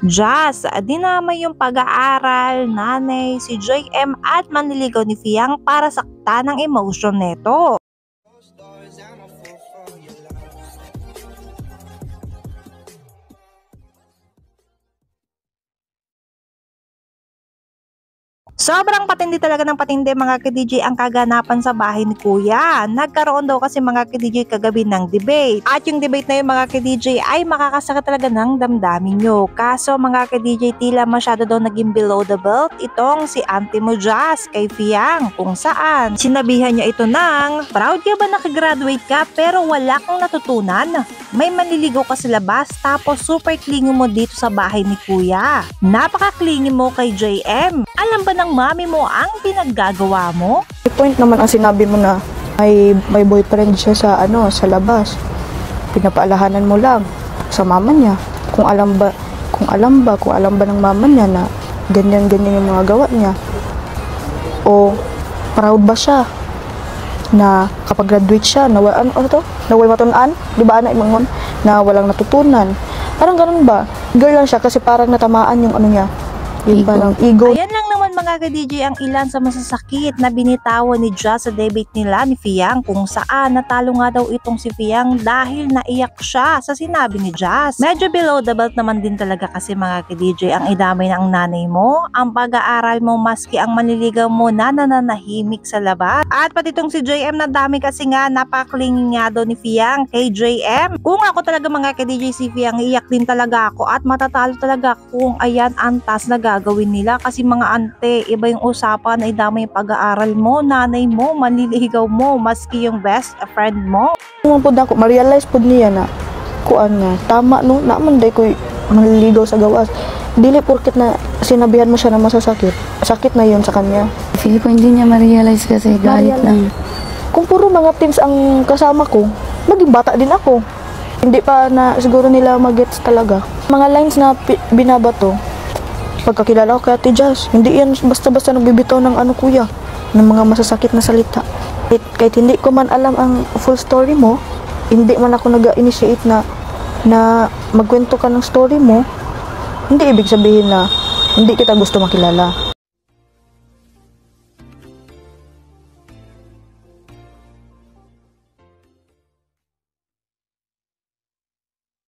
Jazz, dinamay yung pag-aaral, nanay, si JM at manliligaw ni Fiang para sakta ng emosyon neto. Sobrang patindi talaga ng patindi mga ka-DJ ang kaganapan sa bahay ni Kuya. Nagkaroon daw kasi mga ka-DJ kagabi ng debate. At yung debate na yung mga ka-DJ ay makakasakit talaga ng damdamin nyo. Kaso mga ka-DJ tila masyado daw naging below the belt itong si Auntie mo Jazz kay Fiang, kung saan sinabihan niya ito ng, proud ka ba nakagraduate ka pero wala kang natutunan? May manliligaw ka sa labas tapos super clingy mo dito sa bahay ni Kuya. Napaka-clingy mo kay JM. Alam ba ng mami mo ang pinaggagawa mo? May point naman ang sinabi mo na may boyfriend siya sa sa labas. Pinapaalahanan mo lang sa mama niya kung alam ba ng mama niya na ganyan yung mga gawa niya. O proud ba siya na kapag graduate siya na naway matunan, di ba anak imangon na walang natutunan. Parang ganun ba? Girl lang siya kasi parang natamaan yung niya. Yung parang ego. Ayan lang naman mga ka-DJ ang ilan sa masasakit na binitawan ni Jazz sa debate nila ni Fiang, kung saan natalo nga daw itong si Fiang dahil naiyak siya sa sinabi ni Jazz. Medyo below the belt naman din talaga kasi mga ka-DJ ang idamay ng nanay mo, ang pag-aaral mo maski ang manliligaw mo na nananahimik sa labas. At pati itong si JM na dami kasi nga napaklingi nga daw ni Fiang kay JM. Kung ako talaga mga ka-DJ si Fiang, iyak din talaga ako at matatalo talaga kung ayan antas na gagawin nila kasi mga ante, iba yung usapan na idamay yung pag-aaral mo, nanay mo, manliligaw mo, maski yung best friend mo. Kung po ako, ma-realize po niya na kuan nga, tama no, naman day ko manliligaw sa gawas. Dili porket na sinabihan mo siya na masasakit, sakit na yun sa kanya. Feel ko hindi niya ma-realize kasi galit lang. Kung puro mga teens ang kasama ko, maging bata din ako. Hindi pa na siguro nila mag-gets talaga. Mga lines na binabato, pagkakilala ko kay Ate Jazz, hindi yan basta-basta nagbibitaw ng kuya, ng mga masasakit na salita. Kahit hindi ko man alam ang full story mo, hindi man ako nag-initiate na magkwento ka ng story mo, hindi ibig sabihin na hindi kita gusto makilala.